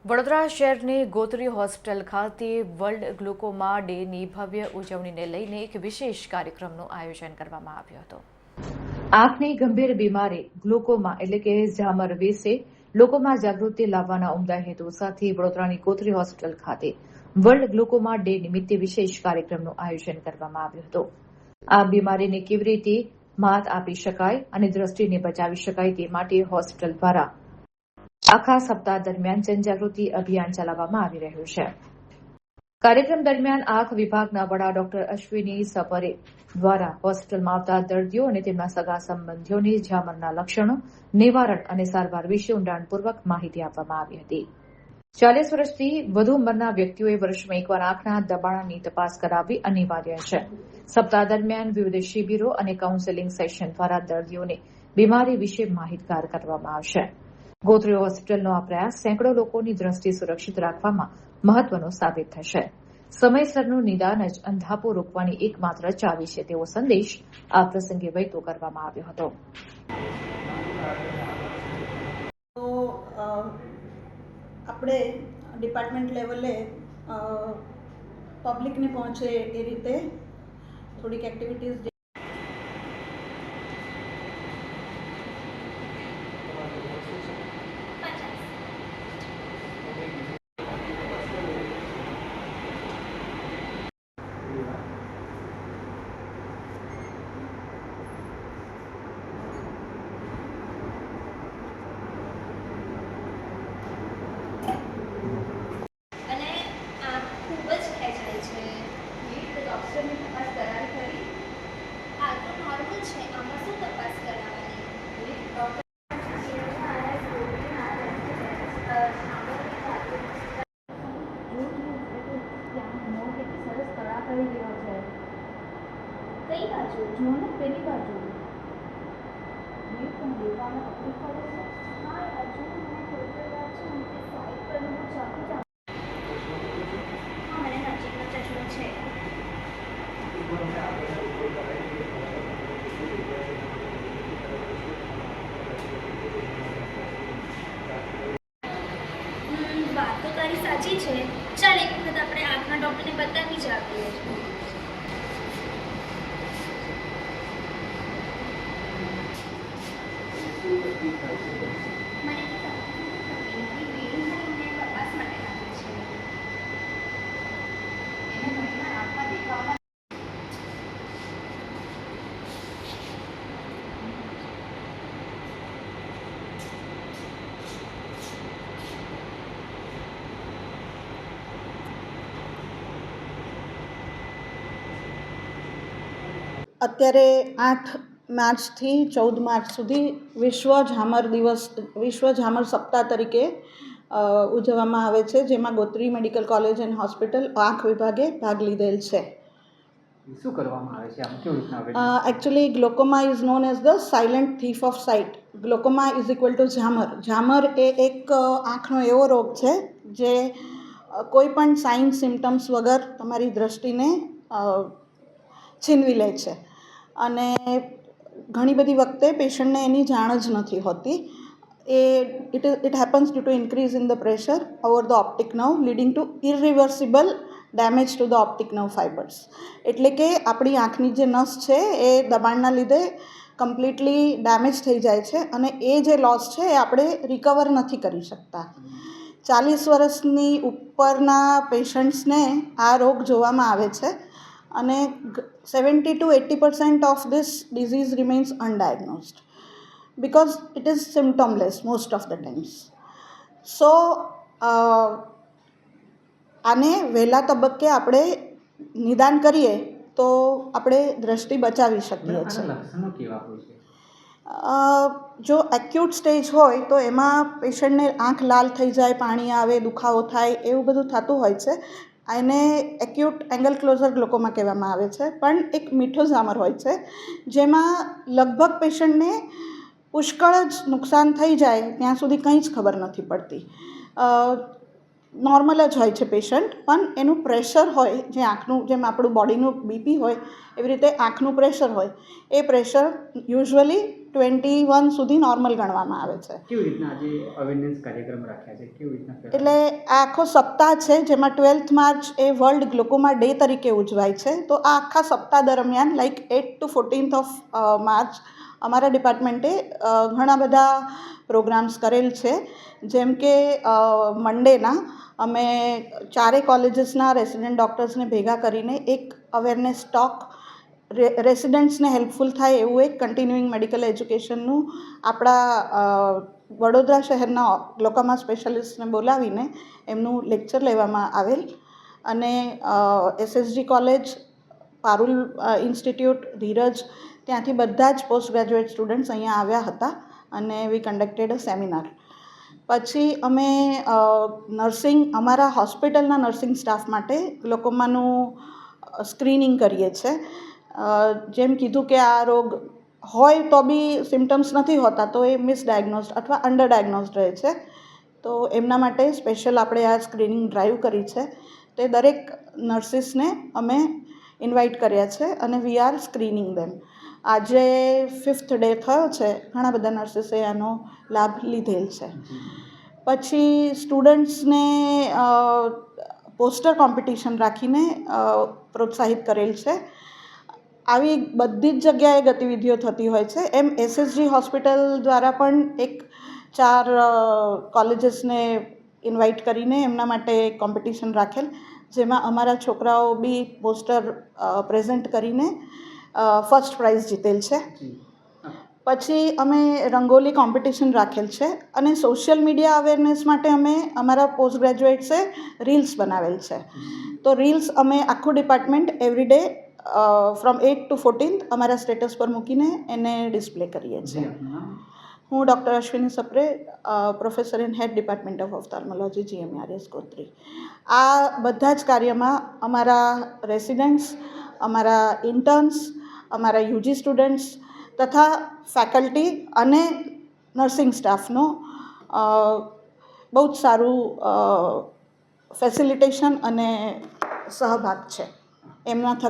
વડોદરા શહેરની ગોત્રી હોસ્પિટલ ખાતે world glaucoma ડેની ભવ્ય ઉજવણીને લઈને એક વિશેષ કાર્યક્રમનું આયોજન કરવામાં આવ્યું હતું। આંખની ગંભીર બીમારી ગ્લુકોમા એટલે કે ઝામર વિશે લોકોમાં જાગૃતિ લાવવાના ઉમદા હેતુ સાથે વડોદરાની ગોત્રી હોસ્પિટલ ખાતે વર્લ્ડ ગ્લુકોમા ડે નિમિત્તે વિશેષ કાર્યક્રમનું આયોજન કરવામાં આવ્યું હતું। આ બીમારીને કેવી રીતે માત આપી શકાય અને દ્રષ્ટિને બચાવી શકાય તે માટે હોસ્પિટલ દ્વારા આખા સપ્તાહ દરમિયાન જનજાગૃતિ અભિયાન ચલાવવામાં આવી રહ્યું છે। કાર્યક્રમ દરમિયાન આંખ વિભાગના વડા ડોક્ટર અશ્વિની સપરે દ્વારા હોસ્પિટલમાં આવતા દર્દીઓ અને તેમના સગા સંબંધીઓને ઝામરના લક્ષણો, નિવારણ અને સારવાર વિશે ઊંડાણપૂર્વક માહિતી આપવામાં આવી હતી। 40 વર્ષથી વધુ ઉંમરના વ્યક્તિઓએ વર્ષમાં એકવાર આંખના દબાણની તપાસ કરાવવી અનિવાર્ય છે। સપ્તાહ દરમિયાન વિવિધ શિબિરો અને કાઉન્સેલિંગ સેશન દ્વારા દર્દીઓને બીમારી વિશે માહિતગાર કરવામાં આવશે। ગોત્રી હોસ્પિટલનો આ પ્રયાસ સેંકડો લોકોની દ્રષ્ટિ સુરક્ષિત રાખવામાં મહત્વનો સાબિત થશે। સમયસરનું નિદાન જ અંધાપો રોકવાની એકમાત્ર ચાવી છે તેવો સંદેશ આ પ્રસંગે વહેતો કરવામાં આવ્યો હતો। આપણે ડિપાર્ટમેન્ટ લેવલે પબ્લિકને પહોંચે એ રીતે થોડીક એક્ટિવિટીઝ કઈ બાજુ જો ને પેલી બાજુ મેં પણ દેવામાં તકલીફ પડે છે। હા યાર જો મને થોડી વાર છે ને તે સાઈડ પર હું ચાકુ હા મને નજીકનો ચશ્મો છે। વાત તો તારી સાચી છે। ચાલ એક વખત આપણે આંખના ડૉક્ટરને બતાવી જ આપીએ। અત્યારે 8 માર્ચથી 14 માર્ચ સુધી વિશ્વ ઝામર સપ્તાહ તરીકે ઉજવવામાં આવે છે, જેમાં Gotri medical college and hospital આંખ વિભાગે ભાગ લીધેલ છે। શું કરવામાં આવે છે? આમ કેવી રીતના? Actually glaucoma is known as the silent thief of sight. Glaucoma is equal to ઝામર। ઝામર એ એક આંખનો એવો રોગ છે જે કોઈ પણ સાઇન સિમ્ટમ્સ વગર તમારી દ્રષ્ટિને છીનવી લે છે અને ઘણી બધી વખતે પેશન્ટને એની જાણ જ નથી હોતી। It happens due to increase in the pressure over the optic nerve leading to irreversible damage to the optic nerve fibres. એટલે કે આપણી આંખની જે નસ છે એ દબાણના લીધે કમ્પ્લીટલી ડેમેજ થઈ જાય છે અને એ જે લોસ છે એ આપણે રિકવર નથી કરી શકતા। 40 વર્ષની ઉપરના પેશન્ટ્સને આ રોગ જોવામાં આવે છે અને 70 to 80% of this disease remains undiagnosed because it is symptomless most of the times. So આને વહેલા તબક્કે આપણે નિદાન કરીએ તો આપણે દ્રષ્ટિ બચાવી શકીએ છીએ। લક્ષણો કેવા હોય છે? જો એક્યુટ સ્ટેજ હોય તો એમાં પેશન્ટને આંખ લાલ થઈ જાય, પાણી આવે, દુખાવો થાય, એવું બધું થતું હોય છે। એને એક્યુટ એંગલ ક્લોઝર ગ્લોકોમા કહેવામાં આવે છે। પણ એક મીઠો ઝામર હોય છે જેમાં લગભગ પેશન્ટને પુષ્કળ જ નુકસાન થઈ જાય ત્યાં સુધી કંઈ જ ખબર નથી પડતી। નોર્મલ જ હોય છે પેશન્ટ, પણ એનું પ્રેશર હોય જે આંખનું, જેમ આપણું બોડીનું બીપી હોય એવી રીતે આંખનું પ્રેશર હોય, એ પ્રેશર યુઝ્યુઅલી 2021 સુધી નોર્મલ ગણવામાં આવે છે. કેવી રીતના આજે અવેરનેસ કાર્યક્રમ રાખ્યા છે, કેવી રીતના ફેલાવે? એટલે આ આખો સપ્તાહ છે જેમાં 12th માર્ચ એ વર્લ્ડ ગ્લુકોમા ડે તરીકે ઉજવાય છે. તો આ આખા સપ્તાહ દરમિયાન like 8 to 14th of March અમારા ડિપાર્ટમેન્ટે ઘણા બધા પ્રોગ્રામ્સ કરેલ છે. જેમ કે મંડેના અમે 4 કોલેજીસના રેસિડેન્ટ ડૉક્ટર્સને ભેગા કરીને એક અવેરનેસ ટોક રેસિડેન્ટ્સને હેલ્પફુલ થાય એવું એક કન્ટિન્યુઇંગ મેડિકલ એજ્યુકેશનનું આપણા વડોદરા શહેરના ગ્લોકોમા સ્પેશિયાલિસ્ટને બોલાવીને એમનું લેક્ચર લેવામાં આવેલ. અને SSG કોલેજ, પારુલ ઇન્સ્ટિટ્યૂટ, ધીરજ, ત્યાંથી બધા જ પોસ્ટ ગ્રેજ્યુએટ સ્ટુડન્ટ્સ અહીંયા આવ્યા હતા અને વી કન્ડક્ટેડ અ સેમિનાર. પછી અમે નર્સિંગ, અમારા હોસ્પિટલના નર્સિંગ સ્ટાફ માટે ગ્લોકોમાનું સ્ક્રીનિંગ કરીએ છીએ. જેમ કીધું કે આ રોગ હોય તો બી સિમ્ટમ્સ નથી હોતા, તો એ મિસડાયગ્નોઝડ અથવા અંડર ડાયગ્નોઝડ રહે છે. તો એમના માટે સ્પેશિયલ આપણે આ સ્ક્રીનિંગ ડ્રાઈવ કરી છે. તે દરેક નર્સિસને અમે ઇન્વાઇટ કર્યા છે અને વી આર સ્ક્રીનિંગ દેમ. આજે 5th ડે થયો છે, ઘણા બધા નર્સિસે આનો લાભ લીધેલ છે. પછી સ્ટુડન્ટ્સને પોસ્ટર કોમ્પિટિશન રાખીને પ્રોત્સાહિત કરેલ છે. આવી બધી જ જગ્યાએ ગતિવિધિઓ થતી હોય છે. એમ SSG હોસ્પિટલ દ્વારા પણ 4 કોલેજીસને ઇન્વાઇટ કરીને એમના માટે કોમ્પિટિશન રાખેલ, જેમાં અમારા છોકરાઓ બી પોસ્ટર પ્રેઝન્ટ કરીને ફર્સ્ટ પ્રાઇઝ જીતેલ છે. પછી અમે રંગોલી કોમ્પિટિશન રાખેલ છે અને સોશિયલ મીડિયા અવેરનેસ માટે અમે અમારા પોસ્ટ ગ્રેજ્યુએટ્સે રીલ્સ બનાવેલ છે. તો રીલ્સ અમે આખું department every day from 8 to 14th અમારા સ્ટેટસ પર મૂકીને એને ડિસ્પ્લે કરીએ છીએ. હું doctor Ashwini Sapre, professor in head department of ophthalmology, GMRS Gotri. આ બધા જ કાર્યમાં અમારા રેસિડેન્ટ્સ, અમારા ઇન્ટર્ન્સ, અમારા UG સ્ટુડન્ટ્સ તથા ફેકલ્ટી અને નર્સિંગ સ્ટાફનો બહુ જ સારું ફેસિલિટેશન અને સહભાગ છે. એમના થકી